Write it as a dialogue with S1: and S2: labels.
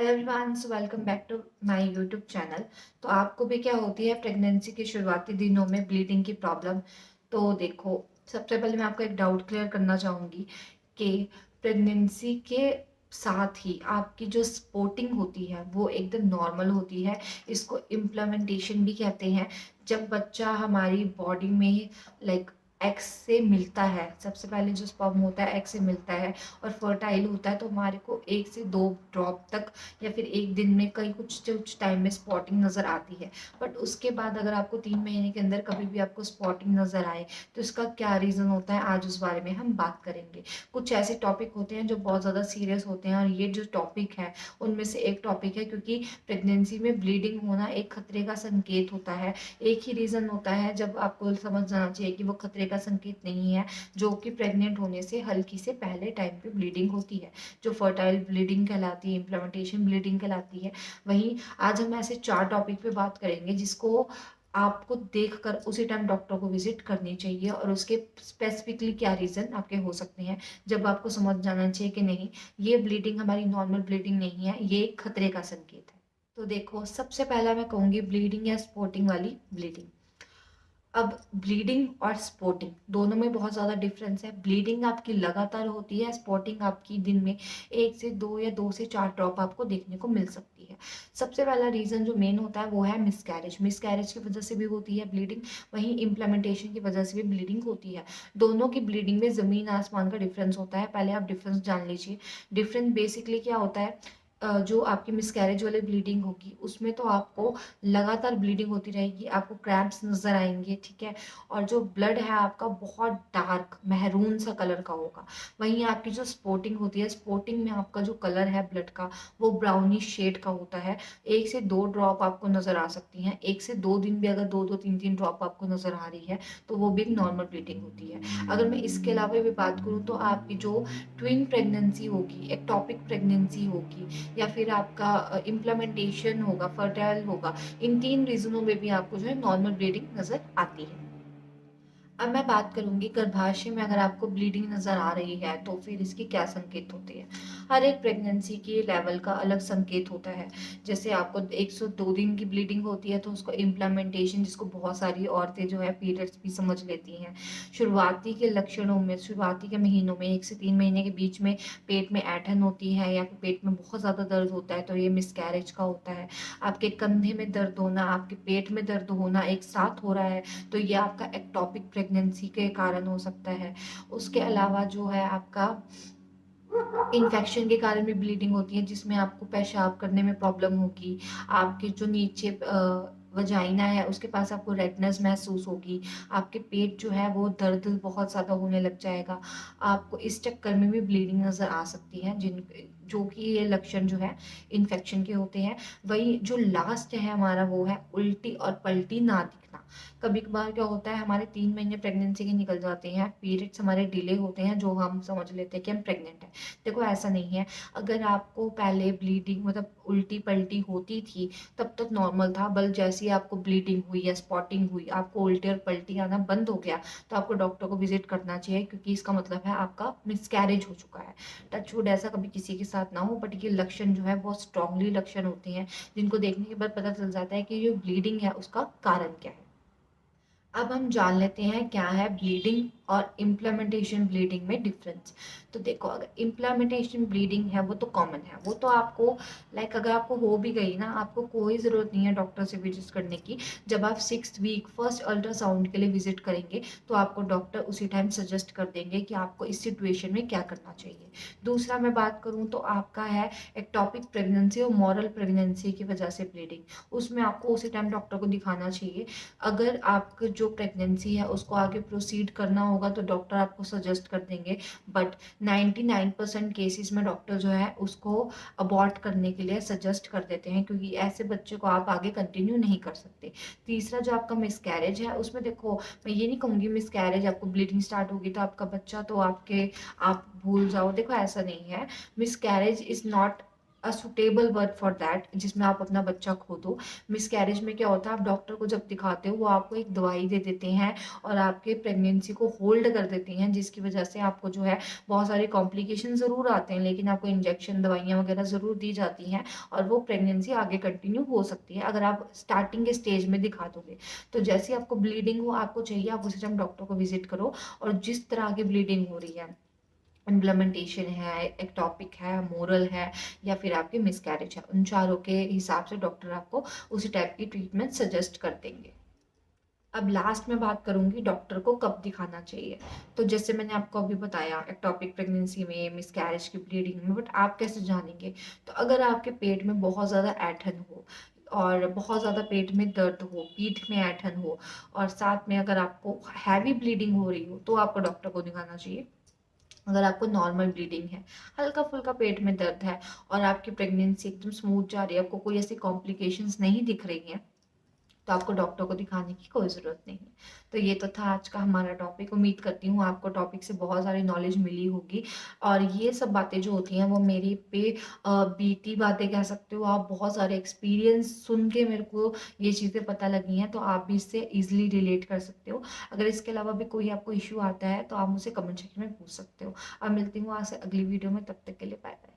S1: Hello everyone, so welcome back to my YouTube channel. तो आपको भी क्या होती है प्रेगनेंसी के शुरुआती दिनों में ब्लीडिंग की प्रॉब्लम? तो देखो, सबसे पहले मैं आपको एक डाउट क्लियर करना चाहूँगी कि प्रेगनेंसी के साथ ही आपकी जो स्पॉटिंग होती है वो एकदम नॉर्मल होती है। इसको इम्प्लीमेंटेशन भी कहते हैं। जब बच्चा हमारी बॉडी में लाइक एक्स से मिलता है, सबसे पहले जो स्पर्म होता है एक्स से मिलता है और फर्टाइल होता है, तो हमारे को 1 से 2 ड्रॉप तक या फिर एक दिन में कई कुछ टाइम में स्पॉटिंग नज़र आती है। बट उसके बाद अगर आपको 3 महीने के अंदर कभी भी आपको स्पॉटिंग नज़र आए तो इसका क्या रीज़न होता है, आज उस बारे में हम बात करेंगे। कुछ ऐसे टॉपिक होते हैं जो बहुत ज़्यादा सीरियस होते हैं और ये जो टॉपिक है उनमें से एक टॉपिक है, क्योंकि प्रेगनेंसी में ब्लीडिंग होना एक खतरे का संकेत होता है। एक ही रीज़न होता है जब आपको समझ जाना चाहिए कि वो खतरे का संकेत नहीं है, जो कि प्रेग्नेंट होने से हल्की से पहले टाइम पे ब्लीडिंग होती है, जो फर्टाइल ब्लीडिंग कहलाती है, इम्प्लीमेंटेशन ब्लीडिंग कहलाती है। वहीं आज हम ऐसे 4 टॉपिक पे बात करेंगे जिसको आपको देखकर उसी टाइम डॉक्टर को विजिट करनी चाहिए और उसके स्पेसिफिकली क्या रीज़न आपके हो सकते हैं, जब आपको समझ जाना चाहिए कि नहीं, ये ब्लीडिंग हमारी नॉर्मल ब्लीडिंग नहीं है, ये एक खतरे का संकेत है। तो देखो, सबसे पहला मैं कहूँगी ब्लीडिंग या स्पॉटिंग वाली ब्लीडिंग। अब ब्लीडिंग और स्पॉटिंग दोनों में बहुत ज़्यादा डिफरेंस है। ब्लीडिंग आपकी लगातार होती है, स्पॉटिंग आपकी दिन में 1 से 2 या 2 से 4 ड्रॉप आपको देखने को मिल सकती है। सबसे पहला रीज़न जो मेन होता है वो है मिसकैरेज। मिसकैरेज की वजह से भी होती है ब्लीडिंग, वहीं इम्प्लीमेंटेशन की वजह से भी ब्लीडिंग होती है। दोनों की ब्लीडिंग में ज़मीन आसमान का डिफरेंस होता है। पहले आप डिफरेंस जान लीजिए। डिफरेंस बेसिकली क्या होता है, जो आपकी मिसकैरेज वाली ब्लीडिंग होगी उसमें तो आपको लगातार ब्लीडिंग होती रहेगी, आपको क्रैम्प्स नज़र आएंगे, ठीक है, और जो ब्लड है आपका बहुत डार्क महरून सा कलर का होगा। वहीं आपकी जो स्पॉटिंग होती है, स्पॉटिंग में आपका जो कलर है ब्लड का वो ब्राउनिश शेड का होता है। 1 से 2 ड्रॉप आपको नज़र आ सकती हैं। 1 से 2 दिन भी अगर 2-2 3-3 ड्रॉप आपको नज़र आ रही है तो वो भी एक नॉर्मल ब्लीडिंग होती है। अगर मैं इसके अलावा भी बात करूँ तो आपकी जो ट्विन प्रेगनेंसी होगी, एक्टॉपिक प्रेगनेंसी होगी, या फिर आपका इम्प्लीमेंटेशन होगा, फर्टाइल होगा, इन 3 रीजनों में भी आपको जो है नॉर्मल ब्लीडिंग नजर आती है। अब मैं बात करूंगी गर्भाशय में अगर आपको ब्लीडिंग नजर आ रही है तो फिर इसके क्या संकेत होते हैं। हर एक प्रेगनेंसी के लेवल का अलग संकेत होता है। जैसे आपको 102 दिन की ब्लीडिंग होती है तो उसको इम्प्लीमेंटेशन, जिसको बहुत सारी औरतें जो है पीरियड्स भी समझ लेती हैं। शुरुआती के लक्षणों में, शुरुआती के महीनों में 1 से 3 महीने के बीच में पेट में ऐंठन होती है या फिर पेट में बहुत ज़्यादा दर्द होता है तो ये मिसकैरेज का होता है। आपके कंधे में दर्द होना, आपके पेट में दर्द होना एक साथ हो रहा है तो ये आपका एक्टॉपिक प्रेगनेंसी के कारण हो सकता है। उसके अलावा जो है आपका इन्फेक्शन के कारण भी ब्लीडिंग होती है, जिसमें आपको पेशाब करने में प्रॉब्लम होगी। आपके जो नीचे वजाइना है उसके पास आपको रेडनेस महसूस होगी। आपके पेट जो है वो दर्द बहुत ज़्यादा होने लग जाएगा। आपको इस चक्कर में भी ब्लीडिंग नज़र आ सकती है, जिन जो कि ये लक्षण जो है इन्फेक्शन के होते हैं। वही जो लास्ट है हमारा वो है उल्टी और पल्टी ना दिखना। कभी कभार क्या होता है, हमारे 3 महीने प्रेगनेंसी के निकल जाते हैं, पीरियड्स हमारे डिले होते हैं, जो हम समझ लेते हैं कि हम प्रेग्नेंट हैं। देखो ऐसा नहीं है। अगर आपको पहले ब्लीडिंग मतलब उल्टी पल्टी होती थी तब तक नॉर्मल था, बल जैसे ही आपको ब्लीडिंग हुई या स्पॉटिंग हुई, आपको उल्टी और पल्टी आना बंद हो गया, तो आपको डॉक्टर को विजिट करना चाहिए, क्योंकि इसका मतलब है आपका मिसकैरेज हो चुका है। टचवुड ऐसा कभी किसी के साथ ना हो, बट ये लक्षण जो है बहुत स्ट्रांगली लक्षण होते हैं, जिनको देखने के बाद पता चल जाता है कि जो ब्लीडिंग है उसका कारण क्या है। अब हम जान लेते हैं क्या है ब्लीडिंग और इम्प्लीमेंटेशन ब्लीडिंग में डिफरेंस। तो देखो, अगर इम्प्लीमेंटेशन ब्लीडिंग है वो तो कॉमन है, वो तो आपको लाइक अगर आपको हो भी गई ना, आपको कोई ज़रूरत नहीं है डॉक्टर से विजिट करने की। जब आप 6th वीक फर्स्ट अल्ट्रासाउंड के लिए विजिट करेंगे तो आपको डॉक्टर उसी टाइम सजेस्ट कर देंगे कि आपको इस सिचुएशन में क्या करना चाहिए। दूसरा मैं बात करूँ तो आपका है एक्टॉपिक प्रेगनेंसी और मॉरल प्रेगनेंसी की वजह से ब्लीडिंग, उसमें आपको उसी टाइम डॉक्टर को दिखाना चाहिए। अगर आपकी जो प्रेगनेंसी है उसको आगे प्रोसीड करना होगा तो डॉक्टर आपको सजेस्ट कर देंगे, बट 99% केसेस में डॉक्टर जो है उसको अबॉर्ट करने के लिए सजेस्ट कर देते हैं, क्योंकि ऐसे बच्चे को आप आगे कंटिन्यू नहीं कर सकते। तीसरा जो आपका मिसकैरेज है उसमें देखो, मैं ये नहीं कहूँगी मिसकैरेज आपको ब्लीडिंग स्टार्ट होगी तो आपका बच्चा तो आपके आप भूल जाओ, देखो ऐसा नहीं है। Miscarriage is not a suitable word for that जिसमें आप अपना बच्चा खो दो। मिसकैरेज में क्या होता है, आप डॉक्टर को जब दिखाते हो वो आपको एक दवाई दे देते हैं और आपके प्रेगनेंसी को होल्ड कर देते हैं, जिसकी वजह से आपको जो है बहुत सारे कॉम्प्लिकेशन ज़रूर आते हैं, लेकिन आपको इंजेक्शन दवाइयाँ वगैरह ज़रूर दी जाती हैं और वो प्रेगनेंसी आगे कंटिन्यू हो सकती है अगर आप स्टार्टिंग के स्टेज में दिखा दोगे। तो जैसे ही आपको ब्लीडिंग हो, आपको चाहिए आप उसी टाइम डॉक्टर को विजिट करो, और जिस तरह की ब्लीडिंग हो रही है, इम्प्लीमेंटेशन है, एक्टॉपिक है, मोरल है, या फिर आपकी मिसकैरेज है, उन चारों के हिसाब से डॉक्टर आपको उसी टाइप की ट्रीटमेंट सजेस्ट कर देंगे। अब लास्ट में बात करूंगी डॉक्टर को कब दिखाना चाहिए। तो जैसे मैंने आपको अभी बताया एक्टॉपिक प्रेगनेंसी में, मिसकैरेज की ब्लीडिंग में, बट आप कैसे जानेंगे? तो अगर आपके पेट में बहुत ज़्यादा ऐंठन हो और बहुत ज़्यादा पेट में दर्द हो, पीठ में ऐंठन हो, और साथ में अगर आपको हैवी ब्लीडिंग हो रही हो, तो आपको डॉक्टर को दिखाना चाहिए। अगर आपको नॉर्मल ब्लीडिंग है, हल्का फुल्का पेट में दर्द है और आपकी प्रेगनेंसी एकदम स्मूथ जा रही है, आपको कोई ऐसी कॉम्प्लिकेशंस नहीं दिख रही हैं, तो आपको डॉक्टर को दिखाने की कोई ज़रूरत नहीं है। तो ये तो था आज का हमारा टॉपिक। उम्मीद करती हूँ आपको टॉपिक से बहुत सारी नॉलेज मिली होगी, और ये सब बातें जो होती हैं वो मेरी पे बीती बातें कह सकते हो आप। बहुत सारे एक्सपीरियंस सुन के मेरे को ये चीज़ें पता लगी हैं, तो आप भी इससे ईजिली रिलेट कर सकते हो। अगर इसके अलावा भी कोई आपको इश्यू आता है तो आप मुझसे कमेंट सेक्शन में पूछ सकते हो। अब मिलती हूँ आपसे अगली वीडियो में, तब तक के लिए बाय बाय।